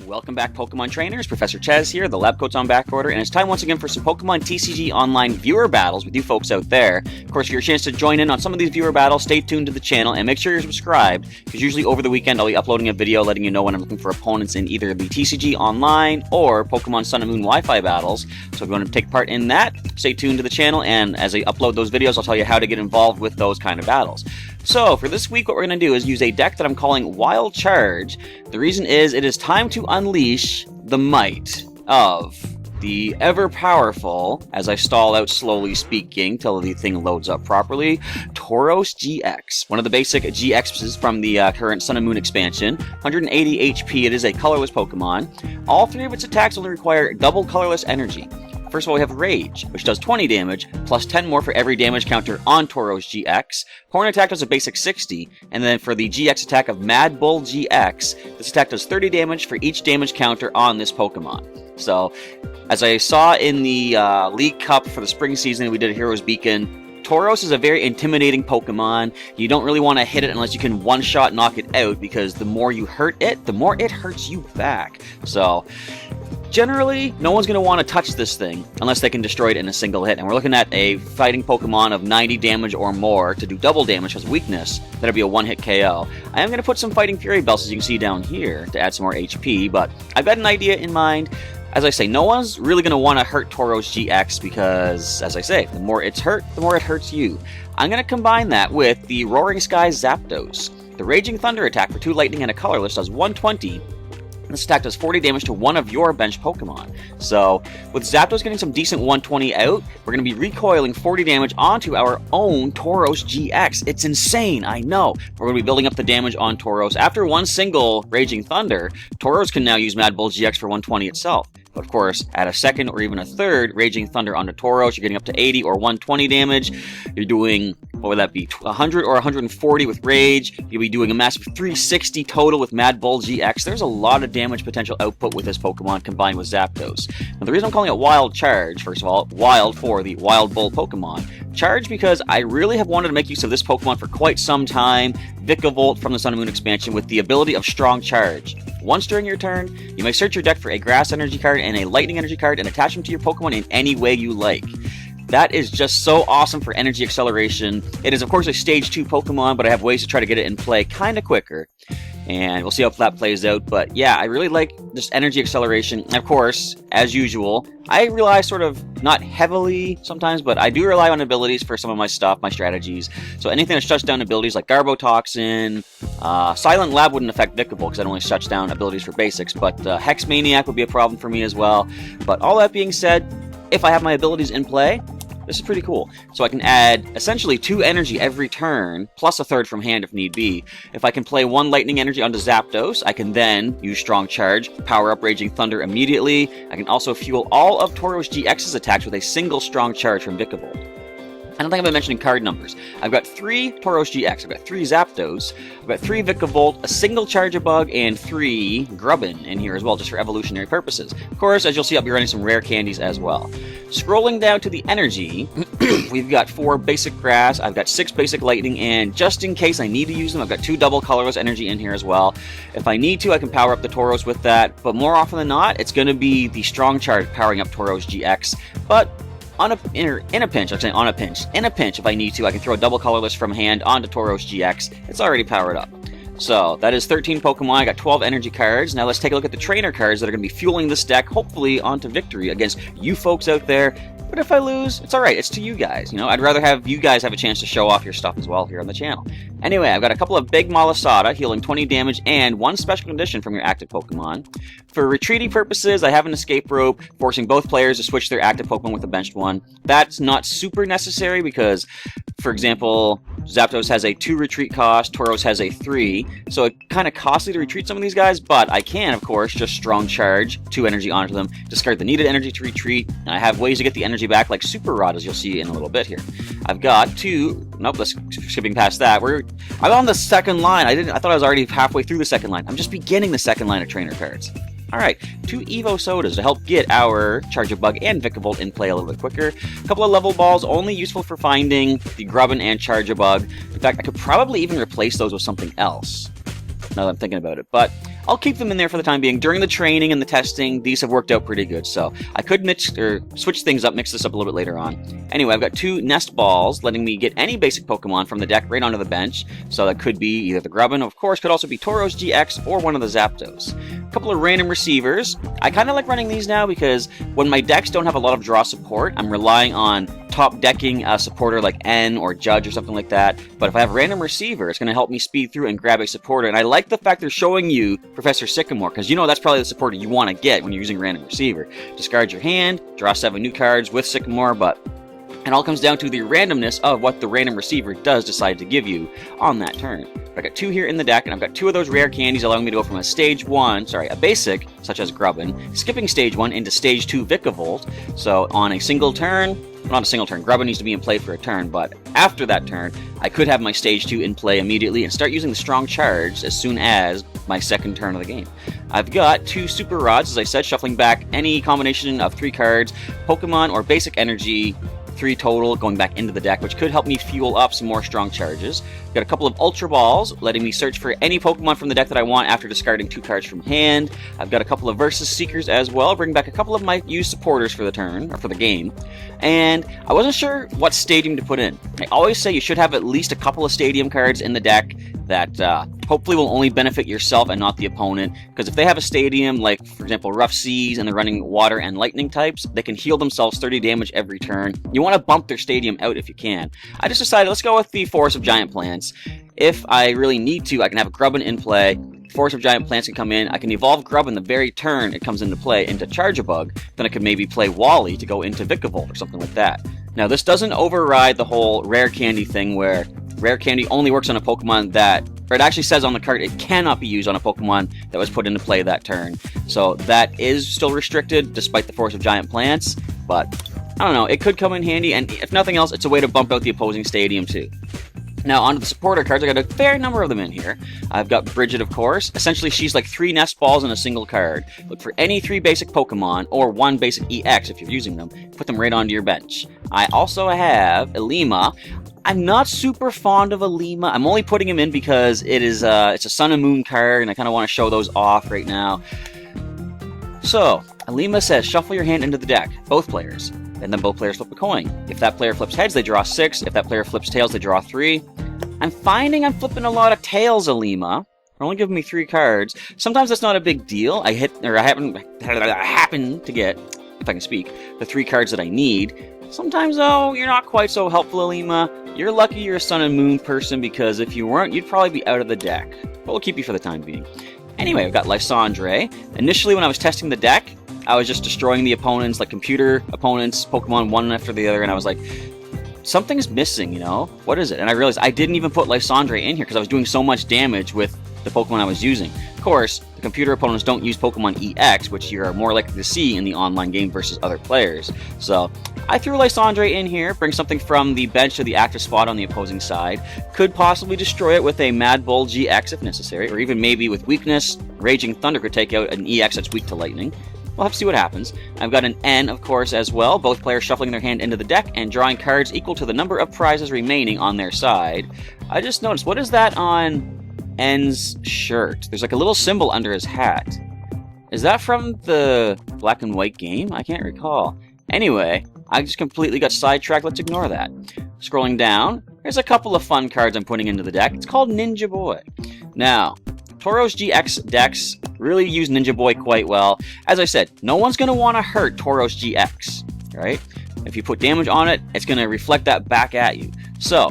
Welcome back, Pokemon trainers. Professor Ches here, the lab coat's on back order, and it's time once again for some Pokemon TCG Online viewer battles with you folks out there. Of course, for your chance to join in on some of these viewer battles, stay tuned to the channel and make sure you're subscribed, because usually over the weekend I'll be uploading a video letting you know when I'm looking for opponents in either the TCG Online or Pokemon Sun and Moon Wi-Fi battles. So if you want to take part in that, stay tuned to the channel, and as I upload those videos, I'll tell you how to get involved with those kind of battles. So, for this week, what we're going to do is use a deck that I'm calling Wild Charge. The reason is, it is time to unleash the might of the ever-powerful, as I stall out slowly speaking till the thing loads up properly, Tauros-GX. One of the basic GXs from the current Sun and Moon expansion. 180 HP, it is a colorless Pokemon. All three of its attacks only require double colorless energy. First of all, we have Rage, which does 20 damage, plus 10 more for every damage counter on Tauros-GX. Horn attack does a basic 60, and then for the GX attack of Mad Bull GX, this attack does 30 damage for each damage counter on this Pokemon. So, as I saw in the League Cup for the spring season, we did a Hero's Beacon. Tauros is a very intimidating Pokemon. You don't really want to hit it unless you can one-shot knock it out, because the more you hurt it, the more it hurts you back. So, generally, no one's going to want to touch this thing unless they can destroy it in a single hit. And we're looking at a fighting Pokemon of 90 damage or more to do double damage as weakness. That'll be a one-hit KO. I am going to put some Fighting Fury belts, as you can see down here, to add some more HP, but I've got an idea in mind. As I say, no one's really going to want to hurt Tauros-GX because, as I say, the more it's hurt, the more it hurts you. I'm going to combine that with the Roaring Skies Zapdos. The Raging Thunder attack for 2 lightning and a colorless does 120. This attack does 40 damage to one of your bench Pokemon. So, with Zapdos getting some decent 120 out, we're going to be recoiling 40 damage onto our own Tauros-GX. It's insane, I know. We're going to be building up the damage on Tauros. After one single Raging Thunder, Tauros can now use Mad Bull GX for 120 itself. But of course, at a second or even a third Raging Thunder onto Tauros, you're getting up to 80 or 120 damage. You're doing, what would that be, 100 or 140 with Rage. You'll be doing a massive 360 total with Mad Bull GX. There's a lot of damage potential output with this Pokemon combined with Zapdos. Now, the reason I'm calling it Wild Charge, first of all, Wild for the Wild Bull Pokemon. Charge because I really have wanted to make use of this Pokemon for quite some time. Vikavolt from the Sun and Moon expansion with the ability of Strong Charge. Once during your turn, you may search your deck for a Grass Energy card and a Lightning Energy card and attach them to your Pokemon in any way you like. That is just so awesome for energy acceleration. It is, of course, a Stage 2 Pokemon, but I have ways to try to get it in play kind of quicker. And we'll see how that plays out. But yeah, I really like this energy acceleration. And of course, as usual, I rely sort of not heavily sometimes, but I do rely on abilities for some of my stuff, my strategies. So anything that shuts down abilities like Garbotoxin, Silent Lab wouldn't affect Vikavolt because it only shuts down abilities for basics, but Hex Maniac would be a problem for me as well. But all that being said, if I have my abilities in play, this is pretty cool. So I can add essentially 2 energy every turn, plus a third from hand if need be. If I can play 1 lightning energy onto Zapdos, I can then use Strong Charge, power up Raging Thunder immediately. I can also fuel all of Tauros-GX's attacks with a single Strong Charge from Vikavolt. I don't think I've been mentioning card numbers. I've got 3 Tauros-GX, I've got 3 Zapdos, I've got 3 Vikavolt, a single Charge-a-Bug, and 3 Grubbin in here as well, just for evolutionary purposes. Of course, as you'll see, I'll be running some rare candies as well. Scrolling down to the energy, we've got 4 basic grass, I've got 6 basic lightning, and just in case I need to use them, I've got 2 double colorless energy in here as well. If I need to, I can power up the Tauros with that, but more often than not, it's going to be the Strong Charge powering up Tauros-GX, but in a pinch, if I need to, I can throw a double colorless from hand onto Tauros-GX. It's already powered up. So, that is 13 Pokemon. I got 12 energy cards. Now let's take a look at the trainer cards that are going to be fueling this deck, hopefully onto victory against you folks out there. But if I lose, it's alright, it's to you guys, you know? I'd rather have you guys have a chance to show off your stuff as well here on the channel. Anyway, I've got a couple of Big Malasada, healing 20 damage, and 1 special condition from your active Pokemon. For retreating purposes, I have an Escape Rope, forcing both players to switch their active Pokemon with a benched one. That's not super necessary because, for example, Zapdos has a 2 retreat cost, Tauros has a 3, so it's kind of costly to retreat some of these guys, but I can, of course, just Strong Charge 2 energy onto them, discard the needed energy to retreat, and I have ways to get the energy back, like Super Rod, as you'll see in a little bit here. I've got 2, nope, let's skipping past that, I'm on the second line. I thought I was already halfway through the second line. I'm just beginning the second line of trainer cards. Alright, 2 Evo Sodas to help get our Charge-a-Bug and Vikavolt in play a little bit quicker. A couple of level balls, only useful for finding the Grubbin and Charge-a-Bug. In fact, I could probably even replace those with something else, now that I'm thinking about it. But I'll keep them in there for the time being. During the training and the testing, these have worked out pretty good, so I could switch things up, mix this up a little bit later on. Anyway, I've got 2 nest balls, letting me get any basic Pokemon from the deck right onto the bench, so that could be either the Grubbin, of course, could also be Tauros-GX, or one of the Zapdos. A couple of random receivers. I kind of like running these now because when my decks don't have a lot of draw support, I'm relying on top decking a supporter like N or Judge or something like that. But if I have random receiver, it's going to help me speed through and grab a supporter. And I like the fact they're showing you Professor Sycamore, because you know that's probably the supporter you want to get when you're using random receiver. Discard your hand, draw 7 new cards with Sycamore, but it all comes down to the randomness of what the random receiver does decide to give you on that turn. I've got 2 here in the deck, and I've got 2 of those rare candies allowing me to go from a basic, such as Grubbin, skipping stage 1 into stage 2 Vikavolt. So on a single turn, not a single turn, Grubbin needs to be in play for a turn, but after that turn, I could have my stage 2 in play immediately and start using the strong charge as soon as my second turn of the game. I've got 2 super rods, as I said, shuffling back any combination of 3 cards, Pokemon or basic energy, 3 total going back into the deck, which could help me fuel up some more strong charges. Got a couple of Ultra Balls, letting me search for any Pokemon from the deck that I want after discarding 2 cards from hand. I've got a couple of Versus Seekers as well, bring back a couple of my used supporters for the turn, or for the game. And I wasn't sure what stadium to put in. I always say you should have at least a couple of stadium cards in the deck that hopefully will only benefit yourself and not the opponent, because if they have a stadium, like for example Rough Seas, and they're running water and lightning types, they can heal themselves 30 damage every turn. You want to bump their stadium out if you can. I just decided let's go with the Forest of Giant Plants. If I really need to, I can have a Grubbin in play, Forest of Giant Plants can come in, I can evolve Grubbin the very turn it comes into play into Charge-a-Bug, then I could maybe play Wally to go into Vikavolt or something like that. Now this doesn't override the whole rare candy thing where rare candy only works on a Pokemon that, or it actually says on the card it cannot be used on a Pokemon that was put into play that turn. So that is still restricted despite the Force of Giant Plants, but I don't know, it could come in handy, and if nothing else, it's a way to bump out the opposing stadium too. Now, onto the supporter cards, I got a fair number of them in here. I've got Bridget, of course. Essentially, she's like 3 nest balls in a single card. Look for any 3 basic Pokemon, or 1 basic EX if you're using them. Put them right onto your bench. I also have Elima. I'm not super fond of Elima. I'm only putting him in because it's a Sun and Moon card, and I kind of want to show those off right now. So, Elima says, shuffle your hand into the deck, both players. And then both players flip a coin. If that player flips heads, they draw 6. If that player flips tails, they draw 3. I'm finding I'm flipping a lot of tails, Elima. They're only giving me 3 cards. Sometimes that's not a big deal. I happen to get, if I can speak, the 3 cards that I need. Sometimes, though, you're not quite so helpful, Elima. You're lucky you're a Sun and Moon person, because if you weren't, you'd probably be out of the deck. But we'll keep you for the time being. Anyway, I've got Lysandre. Initially, when I was testing the deck, I was just destroying the opponents, like computer opponents, Pokemon one after the other, and I was like, something's missing, you know? What is it? And I realized I didn't even put Lysandre in here because I was doing so much damage with the Pokemon I was using. Of course, the computer opponents don't use Pokemon EX, which you're more likely to see in the online game versus other players. So I threw Lysandre in here, bring something from the bench to the active spot on the opposing side. Could possibly destroy it with a Mad Bull GX if necessary, or even maybe with weakness, Raging Thunder could take out an EX that's weak to lightning. We'll have to see what happens. I've got an N, of course, as well. Both players shuffling their hand into the deck and drawing cards equal to the number of prizes remaining on their side. I just noticed, what is that on N's shirt? There's like a little symbol under his hat. Is that from the black and white game? I can't recall. Anyway, I just completely got sidetracked. Let's ignore that. Scrolling down, there's a couple of fun cards I'm putting into the deck. It's called Ninja Boy. Now, Tauros-GX decks really use Ninja Boy quite well. As I said, no one's going to want to hurt Tauros-GX, right? If you put damage on it, it's going to reflect that back at you. So,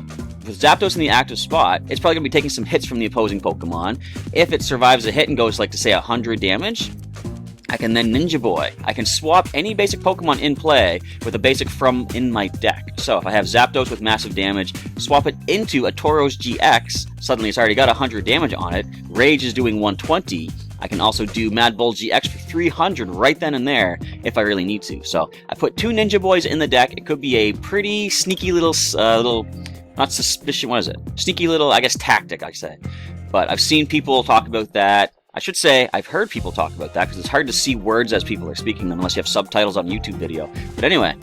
with Zapdos in the active spot, it's probably going to be taking some hits from the opposing Pokemon. If it survives a hit and goes, like, to say 100 damage, I can then Ninja Boy. I can swap any basic Pokemon in play with a basic from in my deck. So if I have Zapdos with massive damage, swap it into a Tauros-GX, suddenly it's already got 100 damage on it, Rage is doing 120, I can also do Mad Bull GX for 300 right then and there if I really need to. So I put 2 Ninja Boys in the deck. It could be a pretty sneaky little, not suspicion, what is it? Sneaky little, I guess, tactic, I say. But I've seen people talk about that. I should say, I've heard people talk about that because it's hard to see words as people are speaking them unless you have subtitles on a YouTube video. But anyway,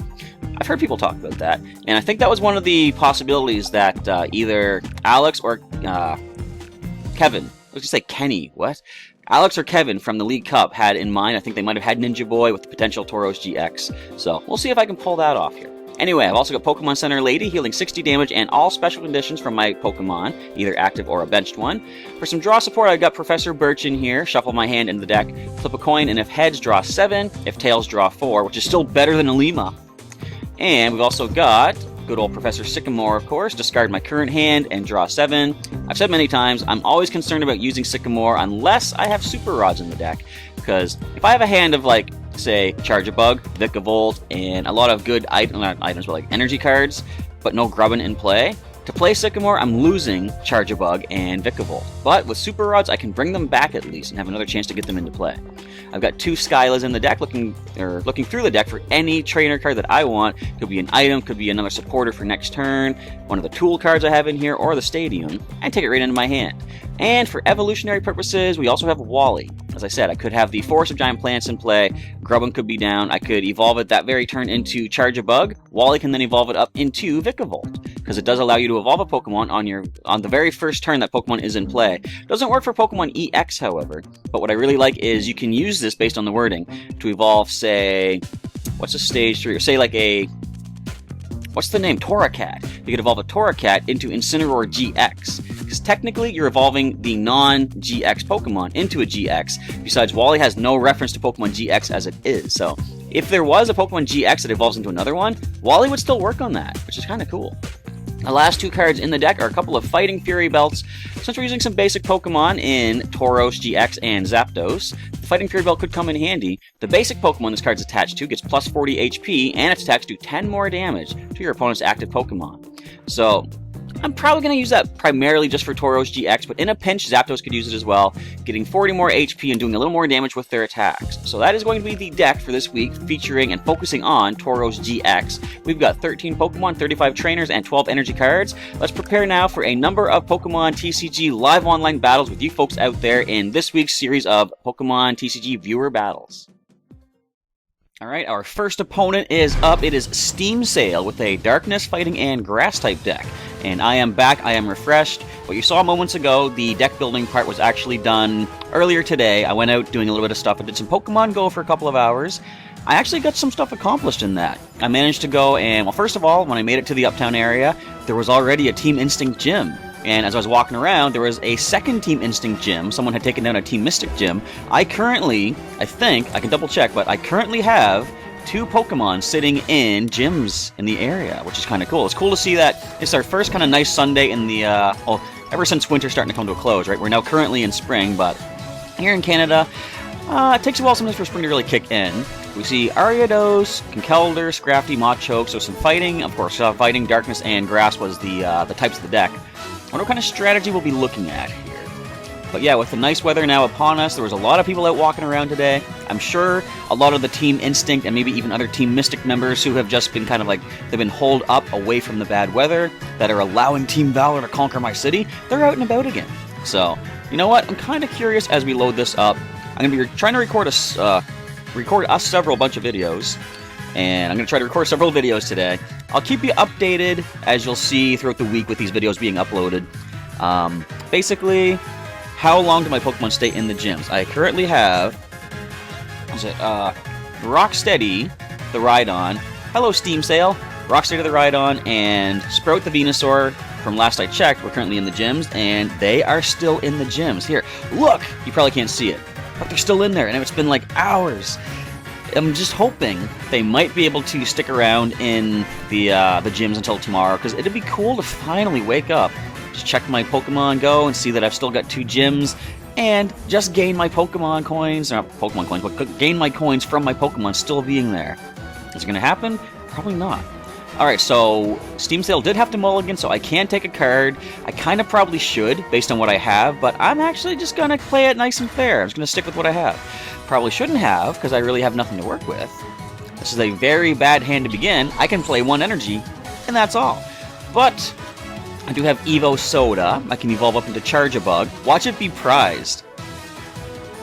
I've heard people talk about that, and I think that was one of the possibilities that either Alex or Kevin, I was going to say Kenny, what? Alex or Kevin from the League Cup had in mind. I think they might have had Ninja Boy with the potential Tauros-GX. So we'll see if I can pull that off here. Anyway, I've also got Pokemon Center Lady, healing 60 damage and all special conditions from my Pokemon, either active or a benched one. For some draw support, I've got Professor Birch in here, shuffle my hand into the deck, flip a coin, and if heads, draw 7, if tails, draw 4, which is still better than Alima. And we've also got good old Professor Sycamore, of course, discard my current hand and draw 7. I've said many times, I'm always concerned about using Sycamore unless I have Super Rods in the deck, because if I have a hand of, like, say, Charge-a-Bug, Vikavolt, and a lot of good items, but like energy cards, but no Grubbin in play. To play Sycamore, I'm losing Charge-a-Bug and Vikavolt. But with Super Rods, I can bring them back at least and have another chance to get them into play. I've got 2 Skylas in the deck, looking through the deck for any trainer card that I want. Could be an item, could be another supporter for next turn, one of the tool cards I have in here, or the Stadium. I take it right into my hand. And for evolutionary purposes, we also have Wally. As I said, I could have the Forest of Giant Plants in play, Grubbin could be down, I could evolve it that very turn into Charge-a-Bug, Wally can then evolve it up into Vikavolt, because it does allow you to evolve a Pokemon on the very first turn that Pokemon is in play. Doesn't work for Pokemon EX, however, but what I really like is you can use this based on the wording to evolve, say, what's a stage 3, or say like a, what's the name, Torracat. You could evolve a Torracat into Incineroar GX, because technically you're evolving the non-GX Pokemon into a GX. Besides, Wally has no reference to Pokemon GX as it is, so if there was a Pokemon GX that evolves into another one, Wally would still work on that, which is kind of cool. The last 2 cards in the deck are a couple of Fighting Fury Belts. Since we're using some basic Pokemon in Tauros-GX and Zapdos, the Fighting Fury Belt could come in handy. The basic Pokemon this card's attached to gets plus 40 HP, and its attacks do 10 more damage to your opponent's active Pokemon. So I'm probably going to use that primarily just for Tauros-GX, but in a pinch, Zapdos could use it as well, getting 40 more HP and doing a little more damage with their attacks. So that is going to be the deck for this week, featuring and focusing on Tauros-GX. We've got 13 Pokemon, 35 trainers, and 12 energy cards. Let's prepare now for a number of Pokemon TCG live online battles with you folks out there in this week's series of Pokemon TCG viewer battles. Alright, our first opponent is up. It is Steam Sale with a Darkness, Fighting, and Grass-type deck. And I am back, I am refreshed. What you saw moments ago, the deck building part was actually done earlier today. I went out doing a little bit of stuff. I did some Pokemon Go for a couple of hours. I actually got some stuff accomplished in that. I managed to go and, well, first of all, when I made it to the Uptown area, there was already a Team Instinct gym. And as I was walking around, there was a second Team Instinct gym. Someone had taken down a Team Mystic gym. I think, I can double check, but I currently have 2 Pokemon sitting in gyms in the area, which is kind of cool. It's cool to see that it's our first kind of nice Sunday in the, ever since winter's starting to come to a close, right? We're now currently in spring, but here in Canada, it takes a while sometimes for spring to really kick in. We see Ariados, Conkeldurr, Scrafty, Machoke, so some fighting. Of course, fighting, Darkness, and Grass was the types of the deck. I wonder what kind of strategy we'll be looking at here. But yeah, with the nice weather now upon us, there was a lot of people out walking around today. I'm sure a lot of the Team Instinct and maybe even other Team Mystic members who have just been kind of like, they've been holed up away from the bad weather, that are allowing Team Valor to conquer my city, they're out and about again. So, you know what? I'm kind of curious as we load this up. I'm going to be trying to record us several bunch of videos. And I'm going to try to record several videos today. I'll keep you updated, as you'll see throughout the week with these videos being uploaded. Basically, how long do my Pokemon stay in the gyms? I currently have, Rocksteady, the Rhydon. Hello, Steam Sale. Rocksteady, the Rhydon, and Sprout, the Venusaur. From last I checked, we're currently in the gyms, and they are still in the gyms. Here, look! You probably can't see it, but they're still in there, and it's been like hours. I'm just hoping they might be able to stick around in the gyms until tomorrow, because it'd be cool to finally wake up, just check my Pokemon Go and see that I've still got 2 gyms, and just gain my Pokemon coins, not Pokemon coins, but gain my coins from my Pokemon still being there. Is it going to happen? Probably not. Alright, so Steam Sale did have to mulligan, so I can take a card. I kind of probably should, based on what I have, but I'm actually just going to play it nice and fair. I'm just going to stick with what I have. Probably shouldn't have, because I really have nothing to work with. This is a very bad hand to begin. I can play 1 energy, and that's all. But I do have Evo Soda. I can evolve up into Charge-a-Bug. Watch it be prized.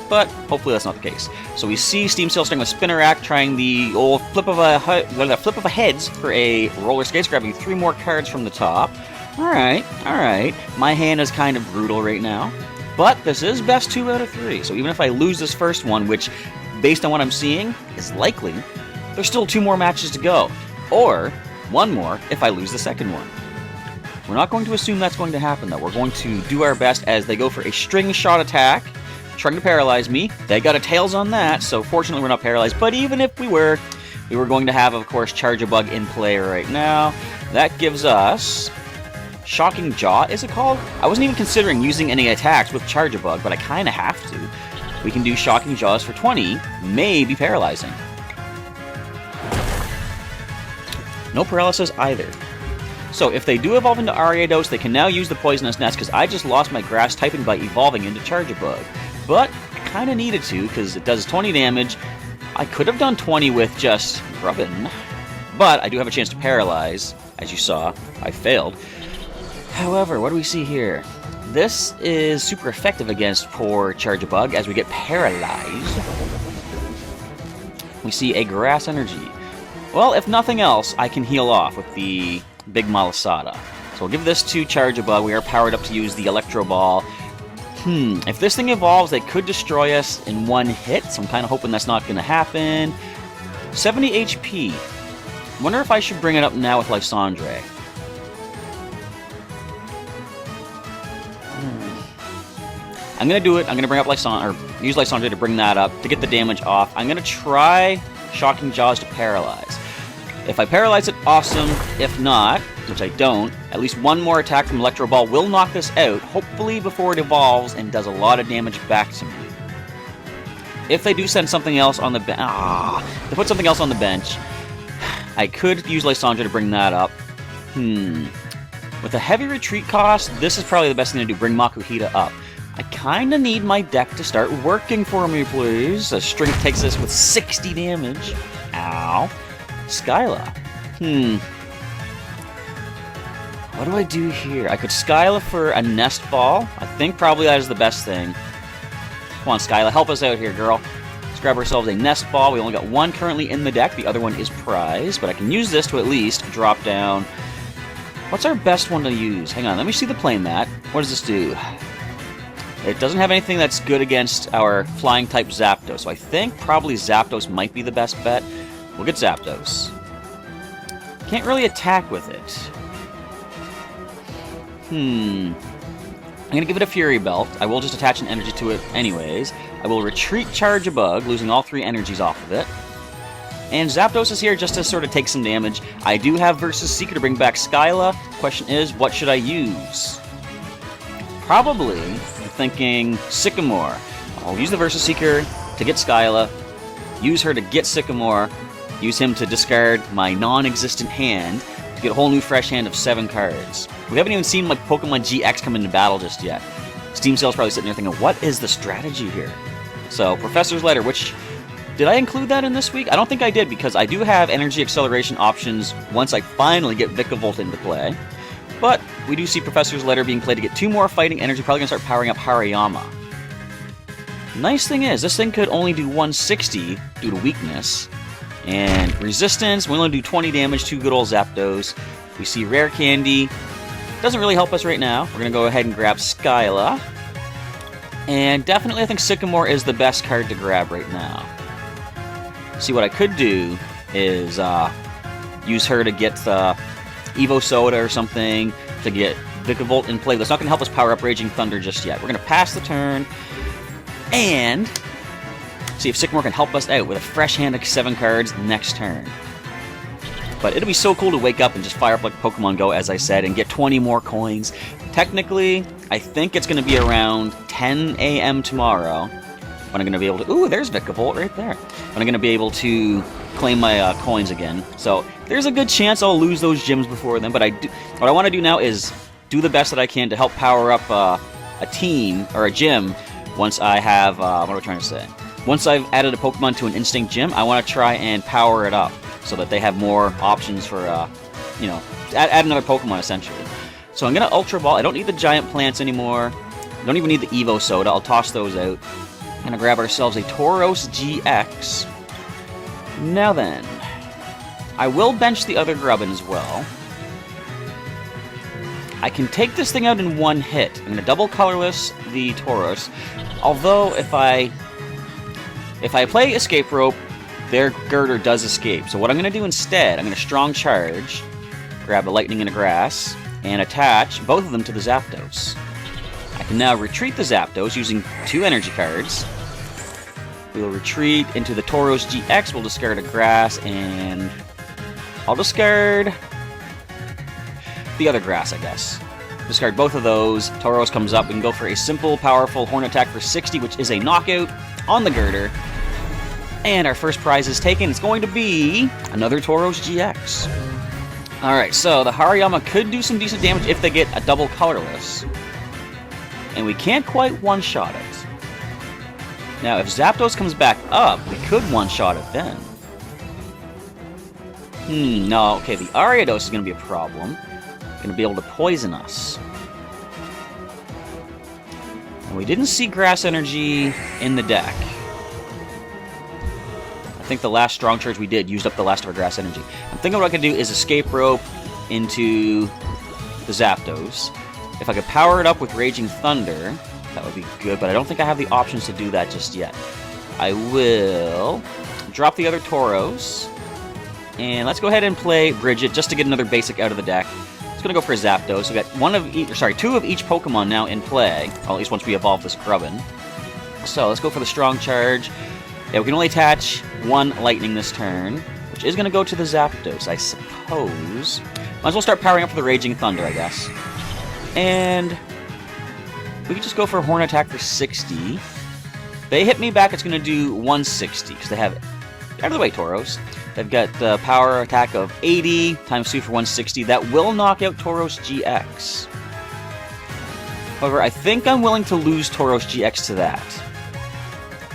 But hopefully that's not the case. So we see Steam Sale starting with Spinnerack, trying the old flip of a heads for a roller skates, grabbing 3 more cards from the top. Alright. My hand is kind of brutal right now. But this is best 2 out of 3, so even if I lose this first one, which, based on what I'm seeing, is likely, there's still 2 more matches to go. Or 1 more if I lose the second one. We're not going to assume that's going to happen, though. We're going to do our best as they go for a string shot attack, trying to paralyze me. They got a tails on that, so fortunately we're not paralyzed. But even if we were going to have, of course, Charge-a-Bug in play right now. That gives us Shocking Jaw, is it called? I wasn't even considering using any attacks with Charge-a-Bug, but I kind of have to. We can do Shocking Jaws for 20, maybe paralyzing. No paralysis either. So if they do evolve into Ariados, they can now use the Poisonous Nest, because I just lost my Grass typing by evolving into Charge-a-Bug. But I kind of needed to, because it does 20 damage. I could have done 20 with just Grubbin, but I do have a chance to paralyze. As you saw, I failed. However, what do we see here? This is super effective against poor Charge-a-Bug as we get paralyzed. We see a Grass Energy. Well, if nothing else, I can heal off with the Big Malasada. So we'll give this to Charge-a-Bug. We are powered up to use the Electro Ball. If this thing evolves, they could destroy us in 1 hit, so I'm kind of hoping that's not going to happen. 70 HP. Wonder if I should bring it up now with Lysandre. I'm going to do it. I'm going to bring up Lysandre, or use Lysandre to bring that up, to get the damage off. I'm going to try Shocking Jaws to paralyze. If I paralyze it, awesome. If not, which I don't, at least 1 more attack from Electro Ball will knock this out, hopefully before it evolves and does a lot of damage back to me. If they do send something else on the bench, they put something else on the bench, I could use Lysandre to bring that up. With a heavy retreat cost, this is probably the best thing to do, bring Makuhita up. I kind of need my deck to start working for me, please. Strength takes this with 60 damage. Ow. Skyla. What do I do here? I could Skyla for a Nest Ball. I think probably that is the best thing. Come on, Skyla, help us out here, girl. Let's grab ourselves a Nest Ball. We only got 1 currently in the deck. The other one is prized, but I can use this to at least drop down. What's our best one to use? Hang on, let me see the playmat. What does this do? It doesn't have anything that's good against our flying type Zapdos, so I think probably Zapdos might be the best bet. We'll get Zapdos. Can't really attack with it. I'm going to give it a Fury Belt. I will just attach an energy to it anyways. I will retreat Charge-a-Bug, losing all 3 energies off of it. And Zapdos is here just to sort of take some damage. I do have Versus Seeker to bring back Skyla. Question is, what should I use? Probably, I'm thinking Sycamore. I'll use the Versus Seeker to get Skyla, use her to get Sycamore, use him to discard my non-existent hand to get a whole new fresh hand of 7 cards. We haven't even seen my Pokemon GX come into battle just yet. Steam Sale's probably sitting there thinking, what is the strategy here? So, Professor's Letter, which... Did I include that in this week? I don't think I did, because I do have energy acceleration options once I finally get Vikavolt into play. But we do see Professor's Letter being played to get 2 more fighting energy, probably going to start powering up Hariyama. Nice thing is, this thing could only do 160 due to weakness. And resistance, we only do 20 damage to good old Zapdos. We see Rare Candy. Doesn't really help us right now. We're going to go ahead and grab Skyla. And definitely I think Sycamore is the best card to grab right now. See, what I could do is use her to get Evo Soda or something to get Vikavolt in play. That's not going to help us power up Raging Thunder just yet. We're going to pass the turn and see if Sycamore can help us out with a fresh hand of 7 cards next turn. But it'll be so cool to wake up and just fire up like Pokemon Go, as I said, and get 20 more coins. Technically, I think it's going to be around 10 a.m. tomorrow when I'm going to be able to... Ooh, there's Vikavolt right there. When I'm going to be able to claim my coins again. So there's a good chance I'll lose those gyms before then, but what I want to do now is do the best that I can to help power up a team, or a gym, once I have... what am I trying to say? Once I've added a Pokemon to an Instinct gym, I want to try and power it up so that they have more options for, you know, add another Pokemon, essentially. So I'm going to Ultra Ball. I don't need the Giant Plants anymore. I don't even need the Evo Soda. I'll toss those out. I'm going to grab ourselves a Tauros-GX. Now then, I will bench the other Grubbin as well. I can take this thing out in one hit. I'm going to double colorless the Tauros. Although, if I play Escape Rope, their Girder does escape. So what I'm going to do instead, I'm going to Strong Charge, grab a Lightning and a Grass, and attach both of them to the Zapdos. I can now retreat the Zapdos using 2 energy cards. We will retreat into the Tauros-GX. We'll discard a Grass, and I'll discard the other Grass, I guess. Discard both of those. Tauros comes up. We can go for a simple, powerful Horn Attack for 60, which is a knockout on the Girder. And our first prize is taken. It's going to be another Tauros-GX. Alright, so the Hariyama could do some decent damage if they get a double colorless. And we can't quite one-shot it. Now, if Zapdos comes back up, we could one-shot it then. No, okay, the Ariados is going to be a problem. Going to be able to poison us. And we didn't see Grass Energy in the deck. I think the last Strong Charge we did used up the last of our Grass Energy. I'm thinking what I could do is Escape Rope into the Zapdos. If I could power it up with Raging Thunder, that would be good, but I don't think I have the options to do that just yet. I will drop the other Tauros, and let's go ahead and play Bridget just to get another basic out of the deck. It's going to go for a Zapdos. We've got 2 of each Pokemon now in play, well, at least once we evolve this Grubbin. So let's go for the Strong Charge. Yeah, we can only attach 1 Lightning this turn, which is going to go to the Zapdos, I suppose. Might as well start powering up for the Raging Thunder, I guess. And we can just go for a Horn Attack for 60. They hit me back, it's going to do 160, because they have... Out of the way, Tauros. They've got the power attack of 80 times 2 for 160. That will knock out Tauros-GX. However, I think I'm willing to lose Tauros-GX to that.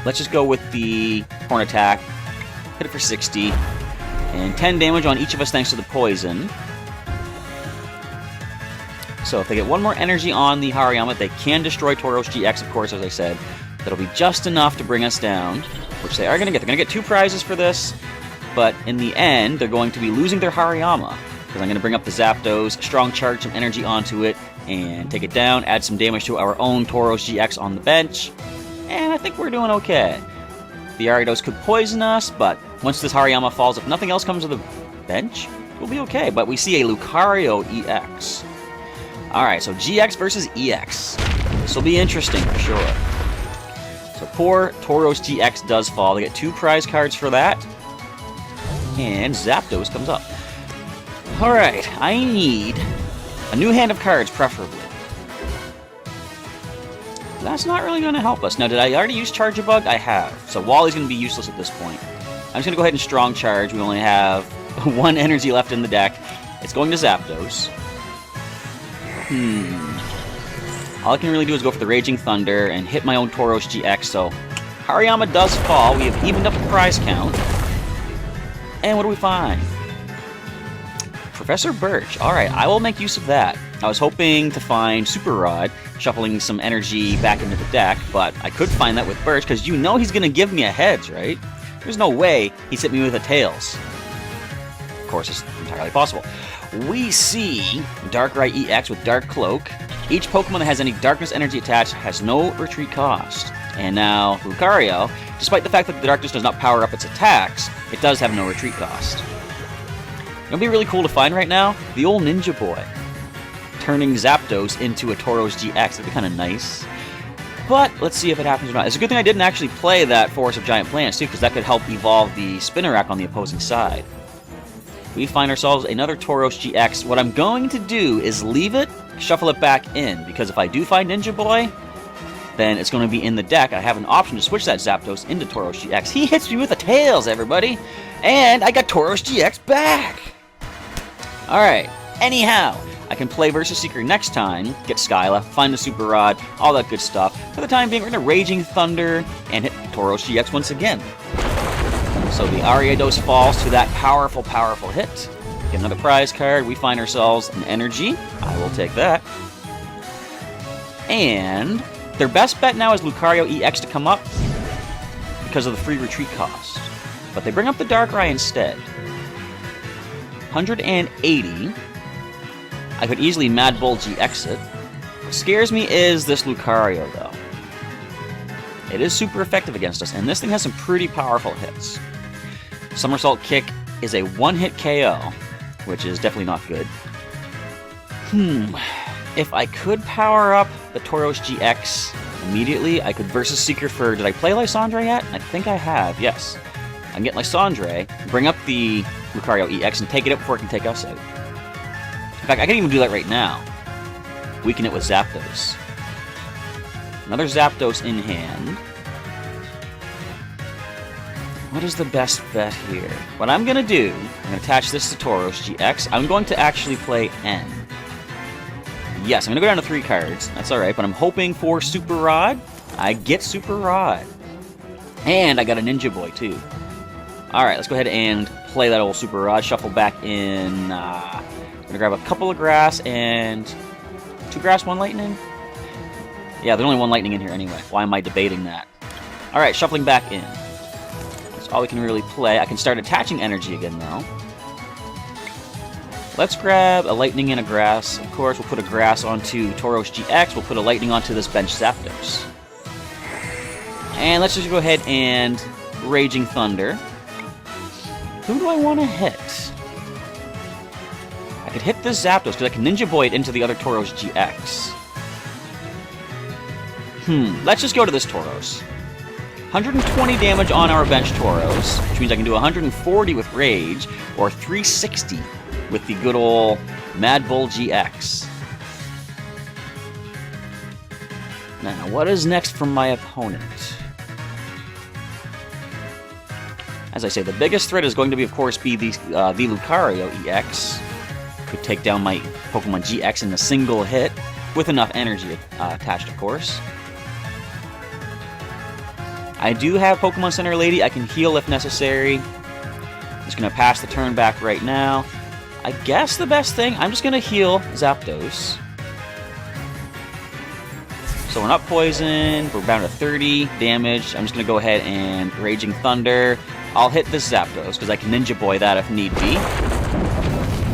Let's just go with the Horn Attack, hit it for 60, and 10 damage on each of us thanks to the poison. So if they get 1 more energy on the Hariyama, they can destroy Tauros-GX, of course, as I said. That'll be just enough to bring us down, which they are going to get. They're going to get 2 prizes for this, but in the end, they're going to be losing their Hariyama, because I'm going to bring up the Zapdos, Strong Charge some energy onto it, and take it down, add some damage to our own Tauros-GX on the bench. And I think we're doing okay. The Ariados could poison us, but once this Hariyama falls, if nothing else comes to the bench, we'll be okay. But we see a Lucario EX. Alright, so GX versus EX. This will be interesting for sure. So poor Tauros-GX does fall. They get 2 prize cards for that. And Zapdos comes up. Alright, I need a new hand of cards, preferably. That's not really going to help us. Now, did I already use Charge-a-Bug? I have. So Wally's going to be useless at this point. I'm just going to go ahead and Strong Charge. We only have 1 energy left in the deck. It's going to Zapdos. All I can really do is go for the Raging Thunder and hit my own Tauros-GX. So Hariyama does fall. We have evened up the prize count. And what do we find? Professor Birch. Alright, I will make use of that. I was hoping to find Super Rod, shuffling some energy back into the deck, but I could find that with Birch, because you know he's going to give me a Heads, right? There's no way he's hit me with a Tails. Of course, it's entirely possible. We see Darkrai EX with Dark Cloak. Each Pokemon that has any Darkness energy attached has no retreat cost. And now, Lucario, despite the fact that the Darkness does not power up its attacks, it does have no retreat cost. It'll be really cool to find right now, the old Ninja Boy. Turning Zapdos into a Tauros-GX. That'd be kind of nice. But let's see if it happens or not. It's a good thing I didn't actually play that Forest of Giant Plants, too, because that could help evolve the Spinarak on the opposing side. We find ourselves another Tauros-GX. What I'm going to do is leave it, shuffle it back in, because if I do find Ninja Boy, then it's going to be in the deck. I have an option to switch that Zapdos into Tauros-GX. He hits me with a Tails, everybody! And I got Tauros-GX back! Alright, anyhow, I can play Versus Seeker next time, get Skyla, find the Super Rod, all that good stuff. For the time being, we're going to Raging Thunder and hit Tauros-GX once again. So the Ariados falls to that powerful, powerful hit. Get another prize card. We find ourselves an Energy. I will take that. And their best bet now is Lucario EX to come up because of the free retreat cost. But they bring up the Darkrai instead. 180. I could easily Mad Bull GX it. What scares me is this Lucario, though. It is super effective against us, and this thing has some pretty powerful hits. Somersault Kick is a one-hit KO, which is definitely not good. If I could power up the Tauros-GX immediately, I could versus Seeker for... Did I play Lysandre yet? I think I have, yes. I can get Lysandre, bring up the Lucario EX, and take it out before it can take us out. In fact, I can even do that right now. Weaken it with Zapdos. Another Zapdos in hand. What is the best bet here? What I'm going to do, I'm going to attach this to Tauros-GX. I'm going to actually play N. Yes, I'm going to go down to 3 cards. That's alright, but I'm hoping for Super Rod. I get Super Rod. And I got a Ninja Boy, too. Alright, let's go ahead and play that old Super Rod. Shuffle back in. I'm going to grab a couple of grass and... 2 grass, 1 lightning? Yeah, there's only 1 lightning in here anyway. Why am I debating that? Alright, shuffling back in. That's all we can really play. I can start attaching energy again, though. Let's grab a lightning and a grass. Of course, we'll put a grass onto Tauros-GX. We'll put a lightning onto this bench Zapdos. And let's just go ahead and Raging Thunder. Who do I want to hit? I could hit this Zapdos because I can Ninja Boy it into the other Tauros-GX. Let's just go to this Tauros. 120 damage on our bench Tauros, which means I can do 140 with Rage, or 360 with the good old Mad Bull GX. Now, what is next from my opponent? As I say, the biggest threat is going to be, of course, the Lucario EX. Could take down my Pokemon GX in a single hit, with enough energy attached, of course. I do have Pokemon Center Lady. I can heal if necessary. I'm just going to pass the turn back right now. I guess the best thing, I'm just going to heal Zapdos. So we're not poisoned. We're down to 30 damage. I'm just going to go ahead and Raging Thunder. I'll hit this Zapdos because I can Ninja Boy that if need be.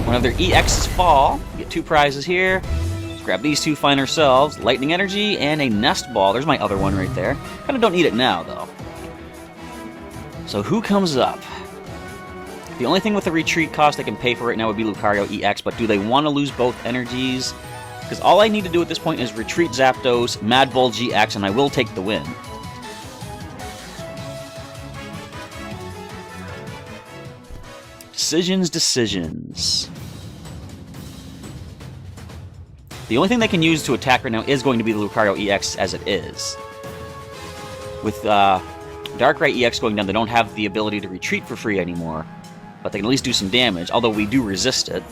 One of their EXs fall. We get 2 prizes here. Let's grab these 2, find ourselves Lightning Energy and a Nest Ball. There's my other one right there. Kind of don't need it now, though. So who comes up? The only thing with the retreat cost I can pay for right now would be Lucario EX, but do they want to lose both energies? Because all I need to do at this point is retreat Zapdos, Mad Bull GX, and I will take the win. Decisions. The only thing they can use to attack right now is going to be the Lucario EX as it is. With Darkrai EX going down, they don't have the ability to retreat for free anymore. But they can at least do some damage, although we do resist it.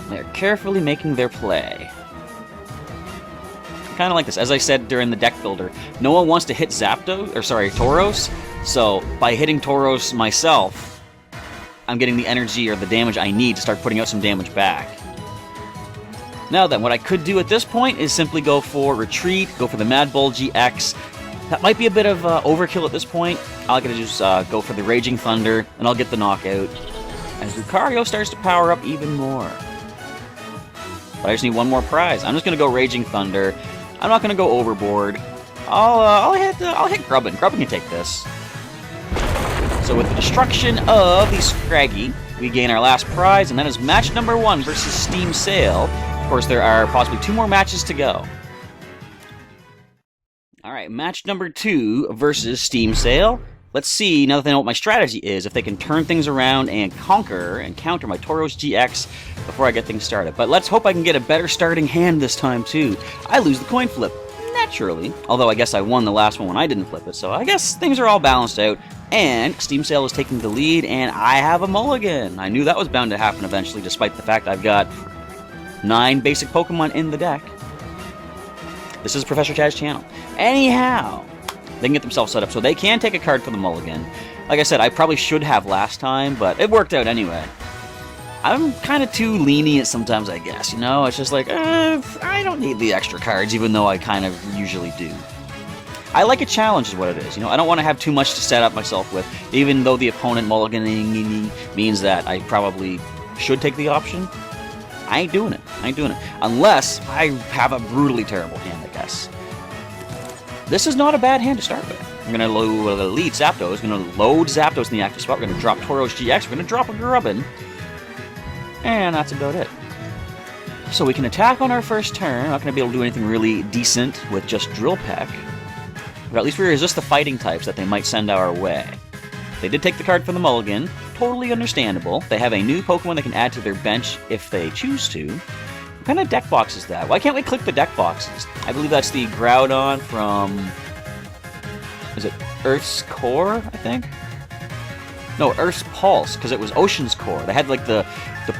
They're carefully making their play. Kind of like this. As I said during the deck builder, no one wants to hit Tauros. So by hitting Tauros myself, I'm getting the energy or the damage I need to start putting out some damage back. Now then, what I could do at this point is simply go for retreat, go for the Mad Bull GX. That might be a bit of overkill at this point. I'll get to just go for the Raging Thunder, and I'll get the knockout. As Lucario starts to power up even more. But I just need one more prize. I'm just going to go Raging Thunder. I'm not going to go overboard. I'll hit Grubbin. Grubbin can take this. So with the destruction of the Scraggy, we gain our last prize, and that is match number 1 versus Steam Sale. Of course, there are possibly 2 more matches to go. Alright, match number 2 versus Steam Sale. Let's see, now that they know what my strategy is, if they can turn things around and conquer and counter my Tauros-GX before I get things started. But let's hope I can get a better starting hand this time, too. I lose the coin flip, naturally. Although I guess I won the last one when I didn't flip it, so I guess things are all balanced out. And Steam Sale is taking the lead, and I have a mulligan. I knew that was bound to happen eventually, despite the fact I've got 9 basic Pokemon in the deck. This is Professor Chaz's channel. Anyhow, they can get themselves set up, so they can take a card for the mulligan. Like I said, I probably should have last time, but it worked out anyway. I'm kind of too lenient sometimes, I guess, you know? It's just like, I don't need the extra cards, even though I kind of usually do. I like a challenge is what it is. You know, I don't want to have too much to set up myself with, even though the opponent mulliganing means that I probably should take the option. I ain't doing it. I ain't doing it. Unless I have a brutally terrible hand, I guess. This is not a bad hand to start with. I'm going to lead Zapdos. I'm going to load Zapdos in the active spot. We're going to drop Tauros-GX. We're going to drop a Grubbin. And that's about it. So we can attack on our first turn. Not going to be able to do anything really decent with just Drill Peck. But at least we resist the fighting types that they might send our way. They did take the card from the mulligan. Totally understandable. They have a new Pokemon they can add to their bench if they choose to. What kind of deck box is that? Why can't we click the deck boxes? I believe that's the Groudon from... Is it Earth's Core, I think? No, Earth's Pulse, because it was Ocean's Core. They had, like, the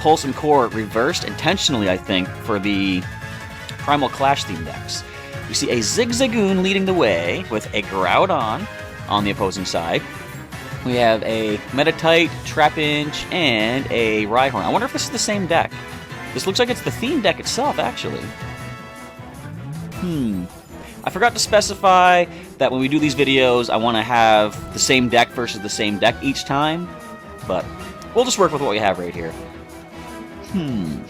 Pulse and Core reversed intentionally, I think, for the Primal Clash theme decks. You see a Zigzagoon leading the way with a Groudon on the opposing side. We have a Metatite, Trapinch, and a Rhyhorn. I wonder if this is the same deck. This looks like it's the theme deck itself, actually. I forgot to specify that when we do these videos, I want to have the same deck versus the same deck each time. But we'll just work with what we have right here.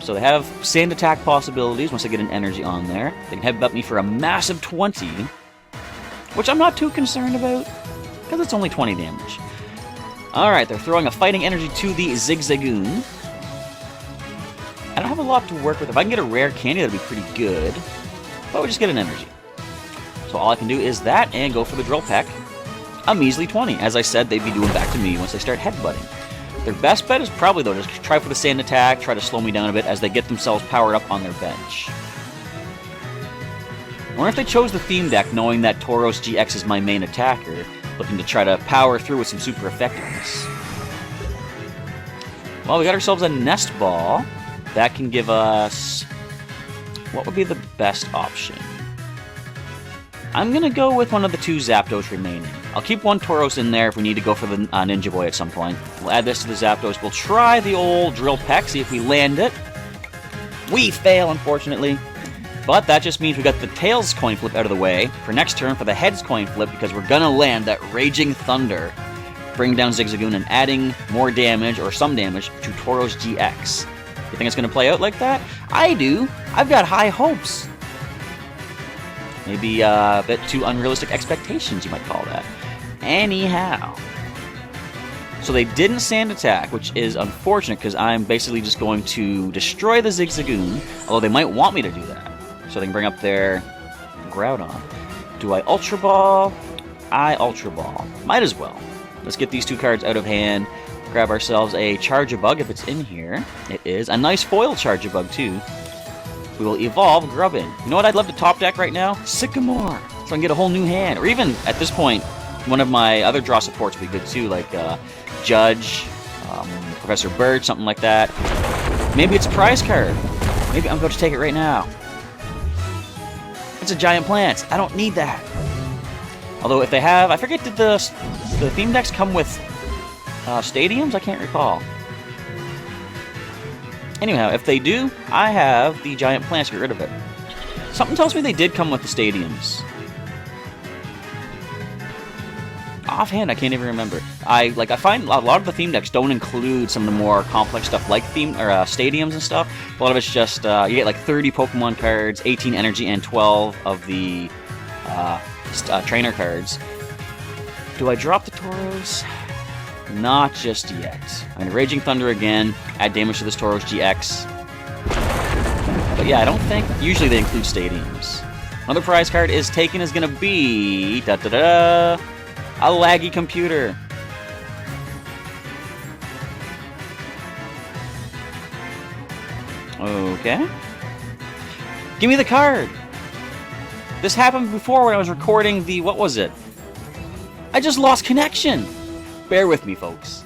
So they have Sand Attack possibilities once they get an energy on there. They can headbutt me for a massive 20, which I'm not too concerned about, because it's only 20 damage. Alright, they're throwing a Fighting Energy to the Zigzagoon. I don't have a lot to work with. If I can get a rare candy, that'd be pretty good. But we'll just get an energy. So all I can do is that and go for the Drill Peck. A measly 20. As I said, they'd be doing back to me once they start headbutting. Their best bet is probably, though, just try for the Sand Attack, try to slow me down a bit as they get themselves powered up on their bench. I wonder if they chose the theme deck knowing that Tauros-GX is my main attacker, looking to try to power through with some super effectiveness. Well, we got ourselves a Nest Ball. That can give us... What would be the best option? I'm going to go with one of the two Zapdos remaining. I'll keep one Tauros in there if we need to go for the Ninja Boy at some point. We'll add this to the Zapdos. We'll try the old Drill Peck, see if we land it. We fail, unfortunately. But that just means we got the Tails coin flip out of the way for next turn for the Heads coin flip, because we're going to land that Raging Thunder, bring down Zigzagoon, and adding more damage, or some damage, to Tauros-GX. You think it's going to play out like that? I do. I've got high hopes. Maybe a bit too unrealistic expectations, you might call that. Anyhow. So they didn't Sand Attack, which is unfortunate because I'm basically just going to destroy the Zigzagoon, although they might want me to do that. So they can bring up their Groudon. Do I Ultra Ball? I Ultra Ball. Might as well. Let's get these two cards out of hand. Grab ourselves a Charge-a-Bug if it's in here. It is. A nice foil Charge-a-Bug, too. We will evolve Grubbin. You know what I'd love to top deck right now? Sycamore. So I can get a whole new hand. Or even, at this point, one of my other draw supports would be good too, like Judge, Professor Bird, something like that. Maybe it's a prize card. Maybe I'm going to take it right now. It's a Giant Plant. I don't need that. Although if they have... I forget, did the theme decks come with stadiums? I can't recall. Anyhow, if they do, I have the Giant Plants to get rid of it. Something tells me they did come with the stadiums. Offhand, I can't even remember. I find a lot of the theme decks don't include some of the more complex stuff like stadiums and stuff. A lot of it's just you get like 30 Pokemon cards, 18 energy, and 12 of the trainer cards. Do I drop the Tauros? Not just yet. I'm going to Raging Thunder again, add damage to this Tauros-GX. But yeah, I don't think... Usually they include stadiums. Another prize card is taken is going to be... a laggy computer. Okay. Give me the card! This happened before when I was recording the... What was it? I just lost connection! Bear with me, folks.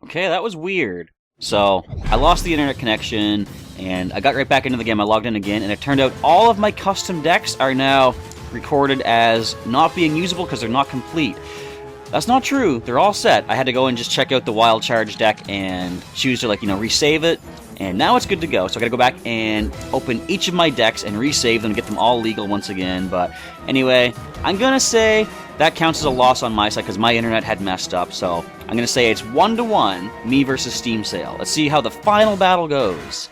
Okay, that was weird. So, I lost the internet connection, and I got right back into the game. I logged in again, and it turned out all of my custom decks are now recorded as not being usable because they're not complete. That's not true. They're all set. I had to go and just check out the Wild Charge deck and choose to, like, resave it. And now it's good to go. So I gotta go back and open each of my decks and resave them, get them all legal once again. But anyway, I'm gonna say that counts as a loss on my side because my internet had messed up. So I'm gonna say it's 1-1, me versus Steam Sale. Let's see how the final battle goes.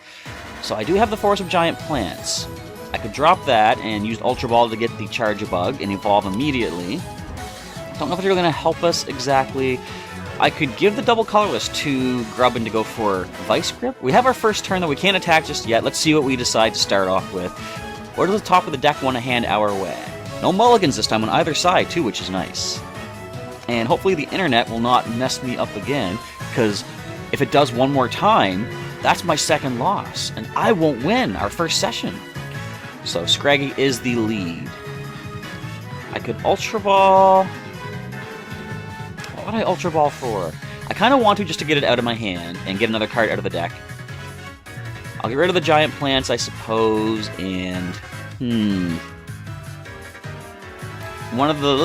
So I do have the Forest of Giant Plants. I could drop that and use Ultra Ball to get the Charge-a-Bug and evolve immediately. Don't know if it's really going to help us exactly. I could give the double colorless to Grubbin to go for Vice Grip. We have our first turn, though. We can't attack just yet. Let's see what we decide to start off with. Where does the top of the deck want to hand our way? No mulligans this time on either side, too, which is nice. And hopefully the internet will not mess me up again, because if it does one more time, that's my second loss, and I won't win our first session. So Scraggy is the lead. I could Ultra Ball. What would I Ultra Ball for? I kind of want to just to get it out of my hand and get another card out of the deck. I'll get rid of the Giant Plants, I suppose, and... one of the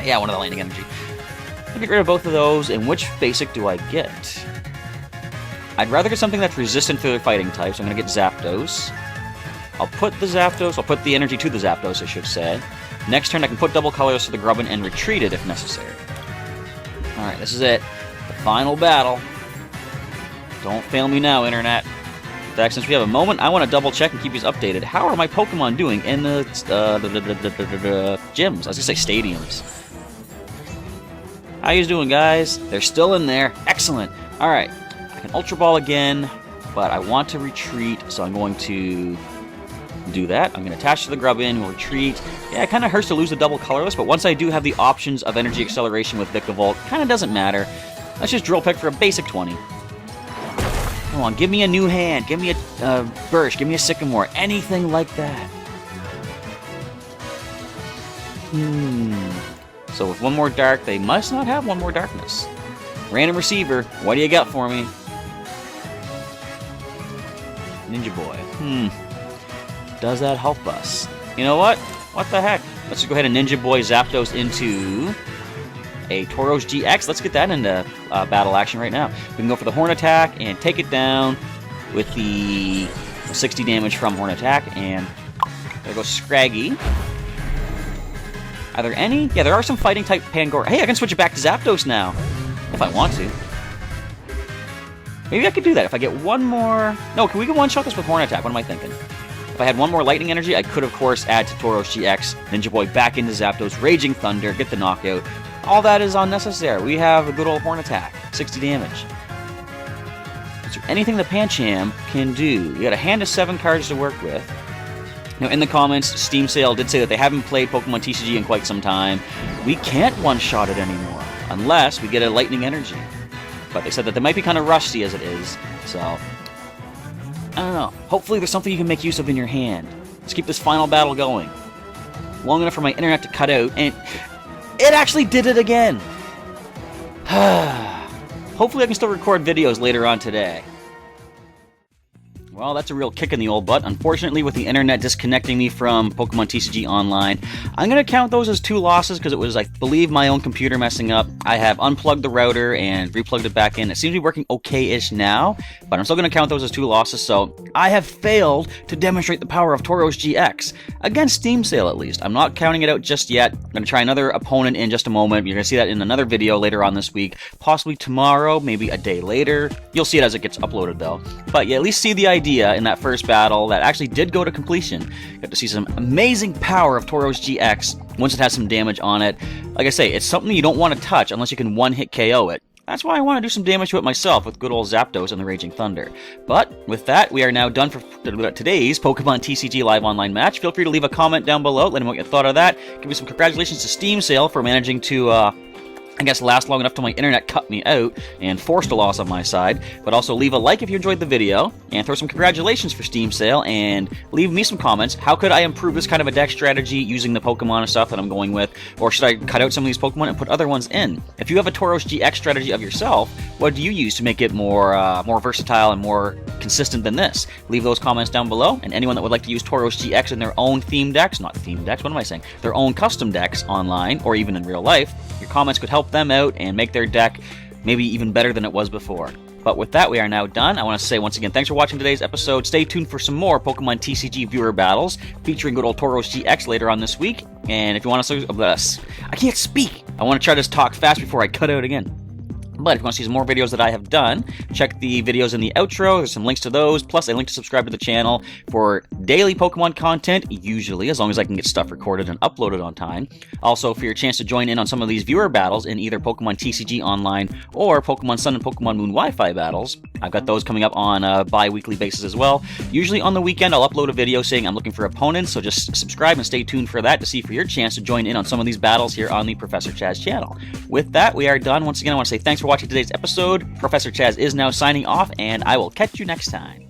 Lightning Energy. I'll get rid of both of those, and which basic do I get? I'd rather get something that's resistant to their fighting types. I'm going to get Zapdos. I'll put the Zapdos, I'll put the energy to the Zapdos, I should say. Next turn I can put double colors to the Grubbin and retreat it if necessary. Alright, this is it. The final battle. Don't fail me now, Internet. In fact, since we have a moment, I want to double check and keep you updated. How are my Pokemon doing in the gyms? I was going to say stadiums. How you doing, guys? They're still in there. Excellent. Alright, I can Ultra Ball again, but I want to retreat, so I'm going to do that. I'm going to attach to the Grubbin, we'll retreat. Yeah, it kind of hurts to lose the double colorless, but once I do have the options of energy acceleration with Vikavolt, kind of doesn't matter. Let's just drill pick for a basic 20. Come on, give me a new hand, give me a Burst, give me a Sycamore, anything like that. So with one more dark, they must not have one more darkness. Random receiver, what do you got for me? Ninja Boy. Does that help us? You know what? What the heck? Let's just go ahead and Ninja Boy Zapdos into a Tauros-GX. Let's get that into battle action right now. We can go for the Horn Attack and take it down with the 60 damage from Horn Attack. And there goes Scraggy. Are there any? Yeah, there are some fighting type Pangoro. Hey, I can switch it back to Zapdos now, if I want to. Maybe I could do that if I get one more... No, can we get one-shot this with Horn Attack? What am I thinking? If I had one more Lightning Energy, I could, of course, add to Tauros-GX, Ninja Boy back into Zapdos, Raging Thunder, get the knockout. All that is unnecessary. We have a good old Horn Attack, 60 damage. Is there anything the Pancham can do? You got a hand of 7 cards to work with. Now, in the comments, Steam Sale did say that they haven't played Pokemon TCG in quite some time. We can't one-shot it anymore, unless we get a Lightning Energy. But they said that they might be kind of rusty as it is, so... I don't know. Hopefully there's something you can make use of in your hand. Let's keep this final battle going. Long enough for my internet to cut out, and it actually did it again! Hopefully I can still record videos later on today. Well, that's a real kick in the old butt. Unfortunately, with the internet disconnecting me from Pokemon TCG Online, I'm going to count those as 2 losses because it was, I believe, my own computer messing up. I have unplugged the router and replugged it back in. It seems to be working okay-ish now, but I'm still going to count those as 2 losses, so I have failed to demonstrate the power of Tauros-GX. Against Steam Sale, at least. I'm not counting it out just yet. I'm going to try another opponent in just a moment. You're going to see that in another video later on this week, possibly tomorrow, maybe a day later. You'll see it as it gets uploaded, though. But you at least see the idea in that first battle that actually did go to completion. Got to see some amazing power of Tauros-GX once it has some damage on it. Like I say, it's something you don't want to touch unless you can one-hit KO it. That's why I want to do some damage to it myself with good old Zapdos and the Raging Thunder. But with that, we are now done for today's Pokemon TCG Live Online match. Feel free to leave a comment down below. Let me know what you thought of that. Give me some congratulations to Steam Sale for managing to I guess last long enough till my internet cut me out and forced a loss on my side. But also leave a like if you enjoyed the video, and throw some congratulations for Steam Sale, and leave me some comments. How could I improve this kind of a deck strategy using the Pokemon and stuff that I'm going with? Or should I cut out some of these Pokemon and put other ones in? If you have a Tauros-GX strategy of yourself, what do you use to make it more versatile and more consistent than this? Leave those comments down below, and anyone that would like to use Tauros-GX in their own theme decks, not theme decks, what am I saying? Their own custom decks online, or even in real life, your comments could help help them out and make their deck maybe even better than it was before. But with that, we are now done. I want to say once again, thanks for watching today's episode. Stay tuned for some more Pokemon TCG viewer battles featuring good old Tauros-GX later on this week. And if you want to... I can't speak! I want to try to talk fast before I cut out again. But if you want to see some more videos that I have done, check the videos in the outro. There's some links to those, plus a link to subscribe to the channel for daily Pokemon content, usually, as long as I can get stuff recorded and uploaded on time. Also, for your chance to join in on some of these viewer battles in either Pokemon TCG Online or Pokemon Sun and Pokemon Moon Wi-Fi battles, I've got those coming up on a bi-weekly basis as well. Usually on the weekend, I'll upload a video saying I'm looking for opponents, so just subscribe and stay tuned for that to see for your chance to join in on some of these battles here on the Professor Chaz channel. With that, we are done. Once again, I want to say thanks for watching today's episode. Professor Chaz is now signing off, and I will catch you next time.